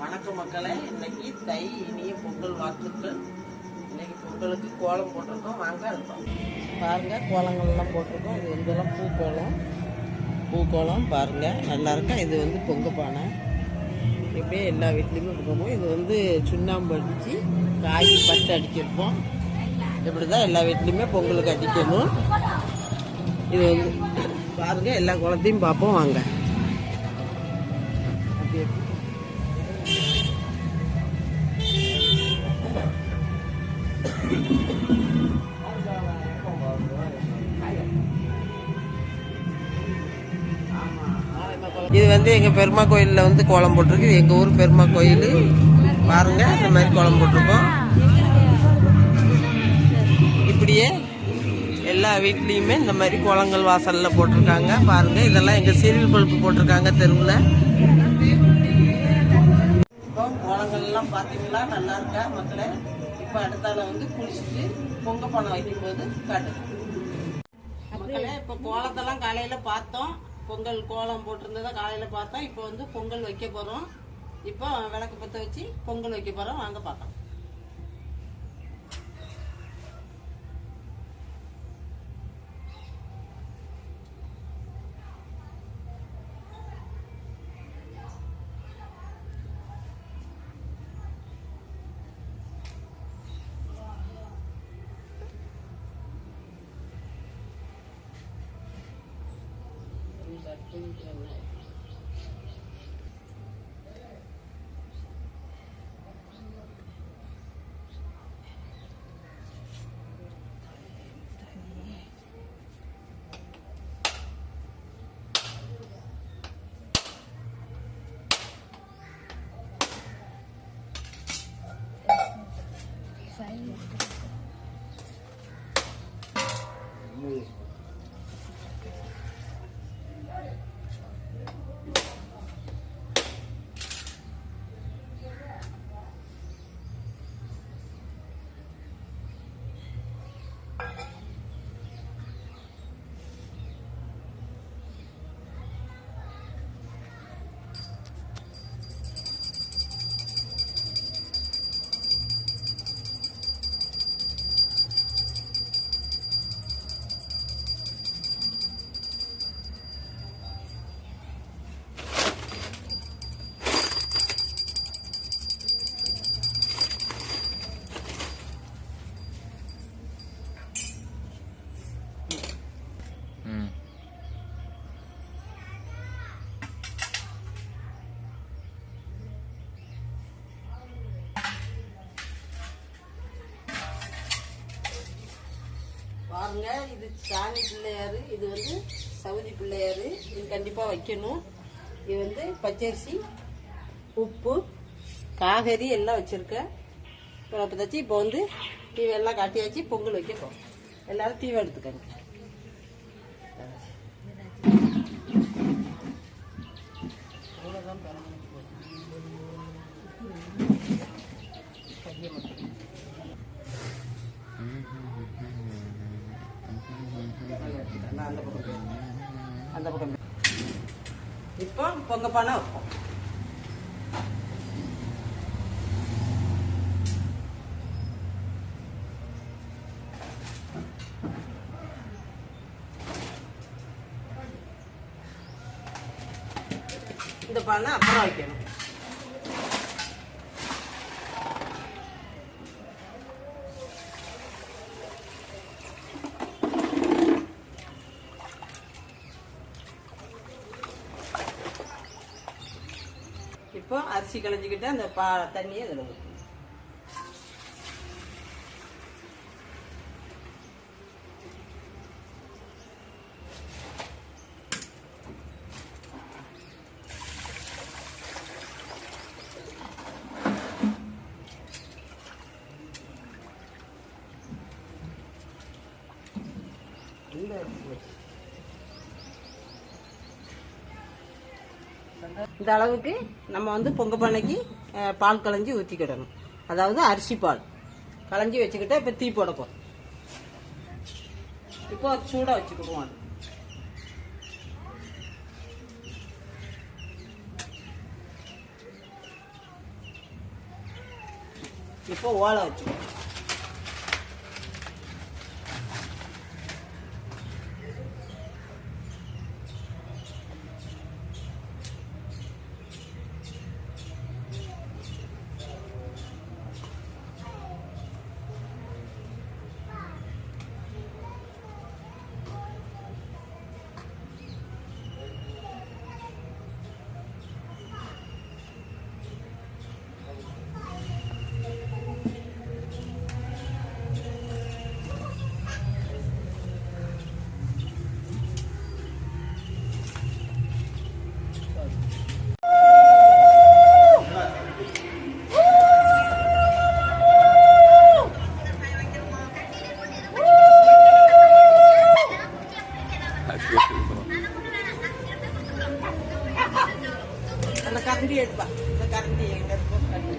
வணக்கம் மக்களே, இன்னைக்கு தை இனிய பொங்கல் வாழ்த்துக்கள். இன்னைக்கு பொங்கலுக்கு கோலம் போட்டிருக்கோம். வாங்க இருக்கோம் பாருங்க, கோலங்கள்லாம் போட்டிருக்கோம். இது இதெல்லாம் பூக்கோலம் பாருங்க, நல்லா இருக்கா. இது பொங்க பானை, இப்படியே எல்லா வீட்லேயுமே போகும். இது சுண்ணாம்பு அடித்து காய் பட்டு அடிச்சிருப்போம். இப்படி தான் எல்லா வீட்லேயுமே பொங்கலுக்கு அடிக்கணும். இது பாருங்க, எல்லா கோலத்தையும் பார்ப்போம் வாங்க. இது எங்கள் பெருமா கோயிலில் கோலம் போட்டிருக்கு. இது எங்கள் ஊர் பெருமா கோயில். பாருங்க, இந்த மாதிரி கோலம் போட்டிருக்கோம். இப்படியே எல்லா வீட்லேயுமே இந்த மாதிரி கோலங்கள் வாசலில் போட்டிருக்காங்க. பாருங்க, இதெல்லாம் எங்கள் சீரியல் பல்பு போட்டிருக்காங்க தெருவில். இப்போ கோலங்கள்லாம் பார்த்தீங்களா, நல்லா இருக்கா மக்களே. இப்போ அடுத்தால குளிச்சுட்டு பொங்க பானை வைக்கும்போது காட்டு மக்களே. இப்போ கோலத்தெல்லாம் காலையில் பார்த்தோம். பொங்கல் கோலம் போட்டிருந்ததை காலையில் பார்த்தோம். இப்போ பொங்கல் வைக்க போகிறோம். இப்போ விளக்கு பற்ற வச்சு பொங்கல் வைக்க போகிறோம். வாங்க பார்க்கலாம். பாருங்க, இது சாமி பிள்ளையாரு, இது சவுதி பிள்ளையாரு. இது கண்டிப்பாக வைக்கணும். இது பச்சரிசி, உப்பு, காகரி எல்லாம் வச்சிருக்கேன். இப்போ இப்போ தீவெல்லாம் காட்டியாச்சு. பொங்கல் வைக்க போகிறோம். எல்லாரும் தீவை எடுத்துக்கங்க. அந்த பக்கம் இப்போ பொங்க பானை வைப்போம். இந்த பானை அப்புறம் வைக்கணும். இப்போ அரிசி களைஞ்சிக்கிட்டு அந்த தண்ணியை இதில் ஊற்றணும். இந்த அளவுக்கு நம்ம பொங்க பானைக்கு பால் களைஞ்சி ஊற்றிக்கிடணும். அதாவது அரிசி பால் களைஞ்சி வச்சுக்கிட்டா இப்போ தீ போட போகிறோம். இப்போ சூடாக வச்சுக்கிடுவோம். அது இப்போ ஓலை வச்சுக்கணும். அந்த கரண்டி எடுப்பா, இந்த கரண்டி எங்க இருக்கோ கரண்டி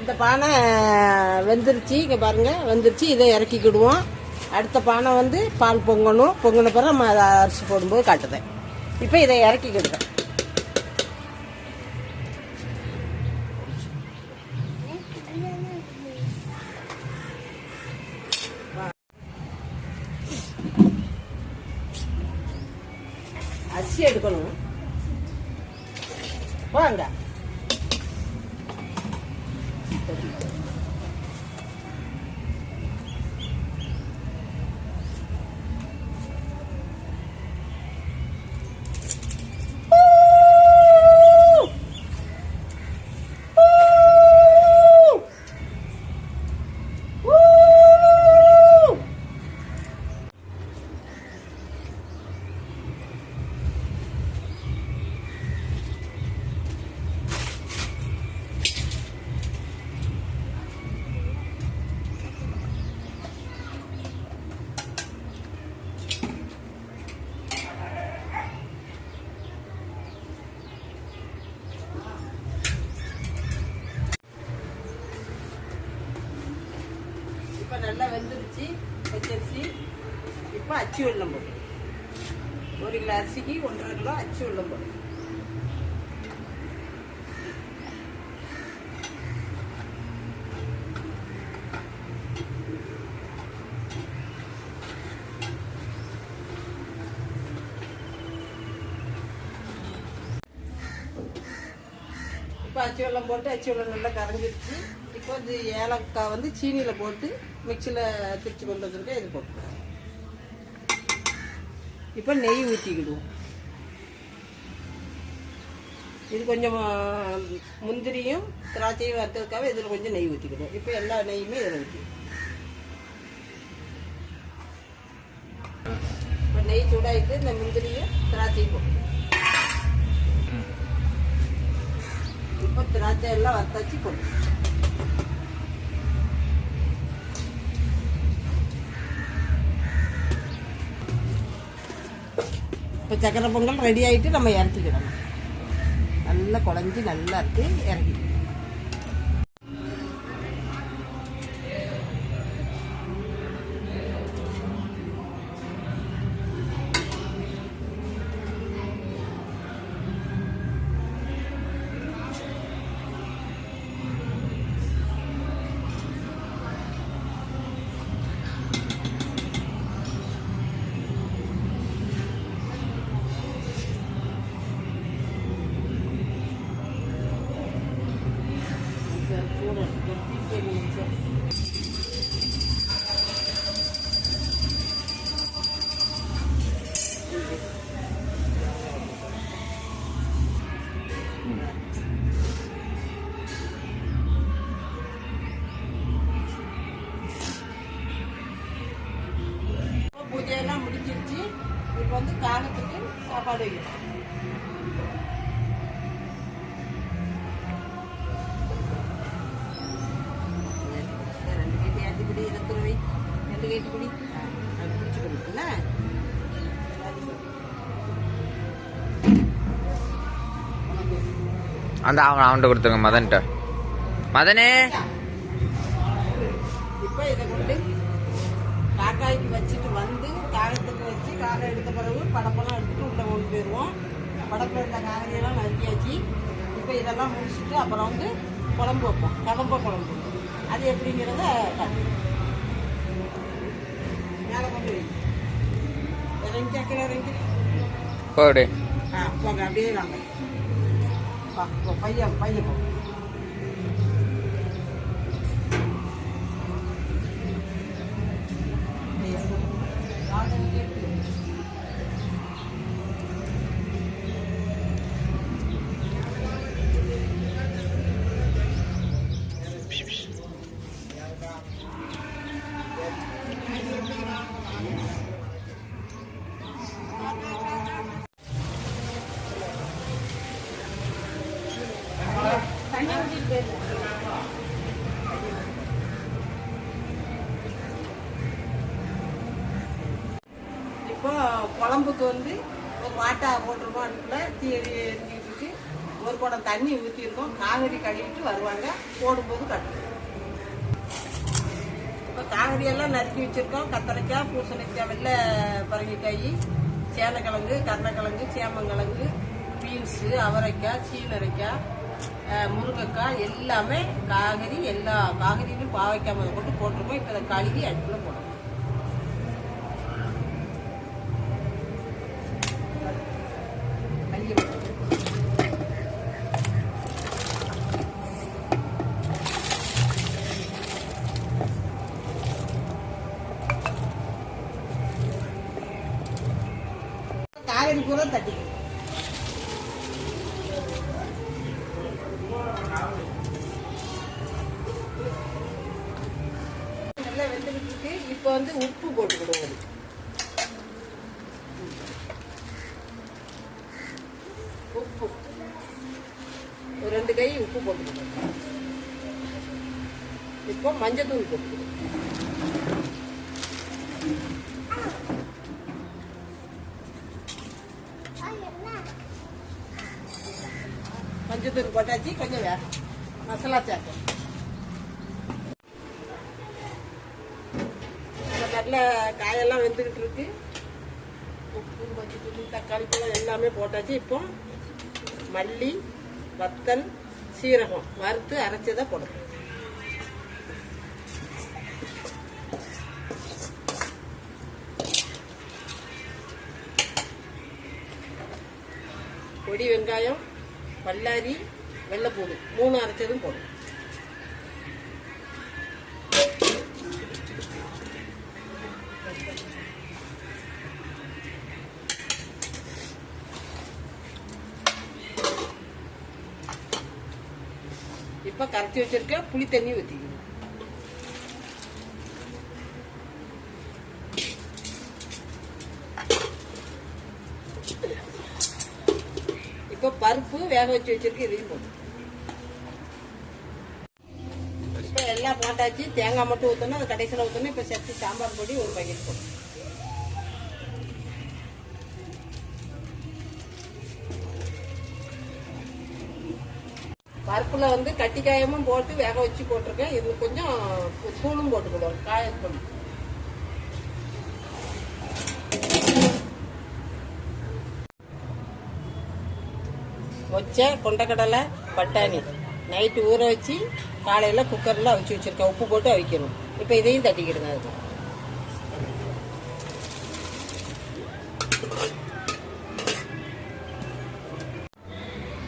இந்த பானை வெந்துருச்சு. இங்கே பாருங்க வெந்துருச்சு. இதை இறக்கிக்கிடுவோம். அடுத்த பானை வந்து பால் பொங்கணும். பொங்கின பிறகு நம்ம அதை அரிசி போடும்போது காட்டுதேன். இப்போ இதை இறக்கிக்கிடுவேன். அரிசி எடுக்கணும். வாங்க நல்லா வெந்துருச்சு பச்சரிசி. இப்போ அச்சு வெல்லம் போடும். 1 கிலோ அரிசிக்கு 1.5 கிலோ அச்சு வெல்லம் போடும். இப்போ அச்சு வெல்லம் போட்டு அச்சு வெல்லம் நல்லா கரைஞ்சிருச்சு. இப்போ இது ஏலக்காய் வந்து சீனியில் போட்டு மிக்சியில் திரிச்சு கொண்டு வச்சுருக்கேன். இது போட்டு இப்போ நெய் ஊற்றிக்கிடுவோம். இது கொஞ்சம் முந்திரியும் திராட்சையும் வறுத்ததுக்காக இதில் கொஞ்சம் நெய் ஊற்றிக்கிடுவோம். இப்போ எல்லா நெய்யுமே இதில் ஊற்றி இப்போ நெய் சூடாகிட்டு இந்த முந்திரியும் திராட்சையும் போட்டு இப்போ திராட்சை எல்லாம் வறுத்தாச்சு போட்டு இப்போ சக்கரை பொங்கல் ரெடி ஆகிட்டு நம்ம இறக்கிக்கிடணும். நல்லா குழஞ்சி நல்லா இருக்கு. இறக்கிக்கணும். இப்போ வந்து காகத்துக்கு சாப்பாடு வைக்கணும். ரெண்டு கேட்டு ஏற்றிப்பிடி இறக்குறவை 2 கேட்டு பிடி அது பிடிச்சிக்கணும்ல. அந்த அவன்கிட்ட கொடுத்துருங்க மதன்கிட்ட. மதனே இப்போ இதை கொண்டு காக்காய்க்கு வச்சுட்டு வந்து காகத்துக்கு வச்சு காகை எடுத்த பிறகு படப்பெல்லாம் எடுத்துட்டு உள்ள கொண்டு போயிடுவோம். படப்பில் இருந்த காகரியெல்லாம் நறுக்கியாச்சு. இப்போ இதெல்லாம் முடிச்சுட்டு அப்புறம் வந்து குழம்பு வைப்போம், கதம்ப குழம்பு. அது எப்படிங்கிறத மேலே கொண்டு வை. இறங்கி அக்கறை இறங்கி போடு. போங்க அப்படியே நாங்க பையன் பையன் போ. இப்போ குழம்புக்கு வந்து ஒரு வாட்டா போட்டிருக்கோம். அடுப்புல தீ எரிஞ்சிட்டு ஒரு குடம் தண்ணி ஊற்றிருக்கோம். காய்கறி கழுவிட்டு வருவாங்க, போடும்போது கட்டணும். இப்போ காய்கறி எல்லாம் நறுக்கி வச்சிருக்கோம். கத்தரிக்காய், பூசணிக்காய், வெள்ளை பரங்கிக்காய், சேனக்கிழங்கு, கருணக்கிழங்கு, சேமங்கிழங்கு, பீன்ஸு, அவரைக்காய், சீனரைக்காய், முருங்கைக்காய் எல்லாமே காய்கறி. எல்லா காய்கறியிலும் பாவைக்காய் முதல் போட்டு போட்டிருக்கோம். இப்போ அதை கழுவி அடுப்பில் போடணும். காய்கறி பூரா தட்டிக்கணும். நல்லா வெந்துக்கிட்டு இப்போ வந்து உப்பு போட்டுக்கிடுவோம். உப்பு ஒரு 2 கை உப்பு போட்டுக்கிடுவோம். இப்போ மஞ்சத்தூள் போட்டுக்கிடுவோம். மஞ்சத்தூள் போட்டாச்சு. கொஞ்சம் மசாலா சேர்க்கணும். நல்ல காயெல்லாம் வெந்துக்கிட்டு இருக்கு. உப்பு, மஞ்சத்தூள், தக்காளி பழம் எல்லாமே போட்டாச்சு. இப்போ மல்லி, வத்தல், சீரகம் வறுத்து அரைச்சதை போடணும். பொடி வெங்காயம், பல்லாரி, வெள்ளைப்பூடு 3 அரைச்சதும் போடும். இப்ப கரைச்சி வச்சிருக்க புளி தண்ணி ஊத்திக்கணும். இப்ப பருப்பு வேக வச்சு வச்சிருக்க இதையும் போடும். இப்ப எல்லாம் போட்டாச்சு. தேங்காய் மட்டும் ஊற்றணும். அது கடைசியில் ஊற்றணும். இப்ப சட்னி சாம்பார் பொடி ஒரு பாக்கெட் போடும். பருப்புல வந்து கட்டிக்காயமும் போட்டு வேக வச்சு போட்டிருக்கேன். இது கொஞ்சம் தூளும் போட்டுக்கிடுவோம். காயத்தூள் வச்ச கொண்டக்கடலை, பட்டாணி நைட்டு ஊற வச்சு காலையில் குக்கரில் அவிச்சு வச்சிருக்கேன். உப்பு போட்டு அவிக்கணும். இப்போ இதையும் தட்டிக்கிடுங்க. அதுக்கு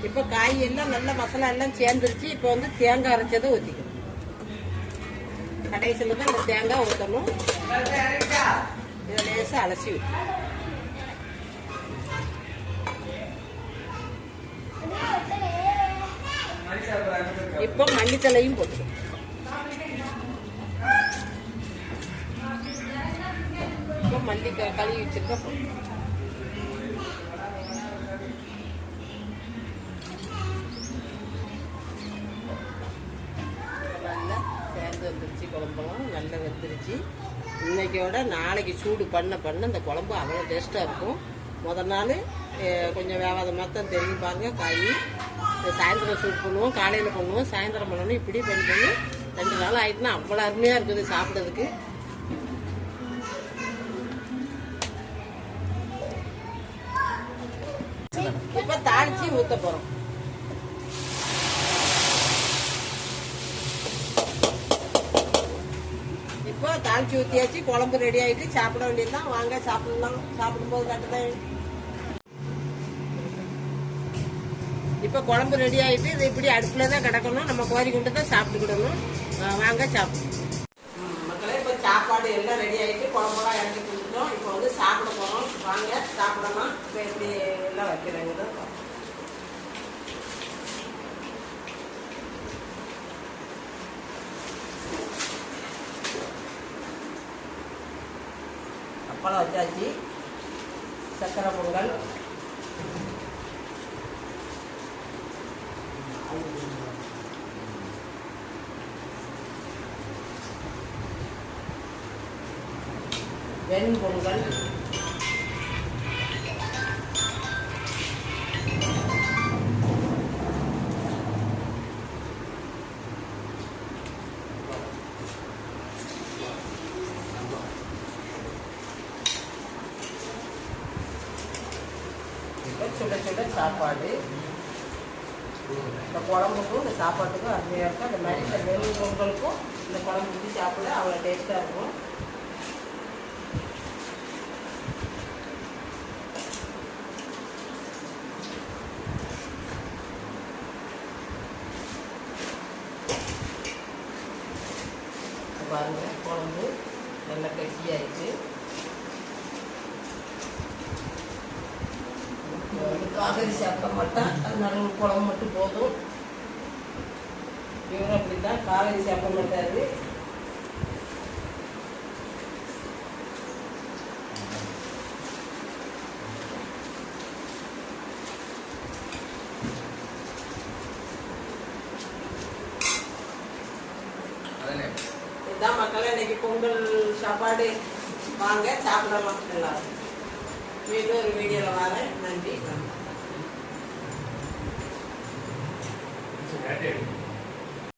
இப்போ காய் எல்லாம் நல்ல மசாலா எல்லாம் சேர்ந்துருச்சு. இப்போ வந்து தேங்காய் அரைச்சதை ஊற்றிக்கணும். கடைசியில் தான் இந்த தேங்காய் ஊற்றணும். இதை லேசாக அலசி ஊற்றணும். இப்போ மல்லித்தலையும் போட்டுக்கணும். இப்போ மல்லி கழுவி வச்சிருக்க போட்டு நல்லா வெந்துருச்சு. இன்னைக்கோட நாளைக்கு சூடு பண்ண இந்த குழம்பு அவ்வளோ டேஸ்ட்டாக இருக்கும். முதல் நாள் கொஞ்சம் வேவாத மாதிரி தான் தெரியும் பாருங்க. காய் சாயந்தரம் சூடு பண்ணுவோம், காலையில் பண்ணுவோம், சாயந்தரம் பண்ணணும். இப்படி பண்ணி 2 நாள் ஆயிட்டுனா அவ்வளோ அருமையாக இருக்குது சாப்பிட்றதுக்கு. இப்போ தாளிச்சு ஊற்ற போகிறோம். இப்போ தாளிச்சு ஊற்றியாச்சு, குழம்பு ரெடி ஆகிட்டு சாப்பிட வேண்டியதுதான். வாங்க சாப்பிடலாம். சாப்பிடும்போது கட்டுதான். இப்போ குழம்பு ரெடி ஆகிட்டு இது இப்படி அடுப்பில் தான் கிடக்கணும். நம்ம கோரி கொண்டு தான் சாப்பிட்டுக்கிடணும். வாங்க சாப்பிடும் மக்களே. இப்போ சாப்பாடு எல்லாம் ரெடி ஆகிட்டு குழம்பெல்லாம் இறக்கி கொடுத்துட்டோம். இப்போ வந்து சாப்பிட போகிறோம். வாங்க சாப்பிடலாம். இப்போ எப்படி எல்லாம் வைக்கிறாங்க. அப்பளம் வச்சாச்சு, சக்கரை பொங்கல், வெண்பொங்கல், சுட சுட சாப்பாடு. இந்த குழம்புக்கும் இந்த சாப்பாட்டுக்கும் அருமையாக இருக்கும். அந்த மாதிரி இந்த வெறும் பொங்கலுக்கும் இந்த குழம்பு ஊற்றி சாப்பிட அவ்வளோ டேஸ்ட்டாக இருக்கும். பாருங்க, குழம்பு நல்லா கெட்டியாயிடுச்சு. காகரி சாப்பிட மாட்டேன், அதனால குழம்பு மட்டும் போதும். இவரும் அப்படித்தான், காகரி சாப்பிட மாட்டாரு. இதுதான் மக்களே இன்னைக்கு பொங்கல் சாப்பாடு. வாங்க சாப்பிடலாம் எல்லாரும். மீண்டும் ஒரு வீடியோவில் வரேன். நன்றி.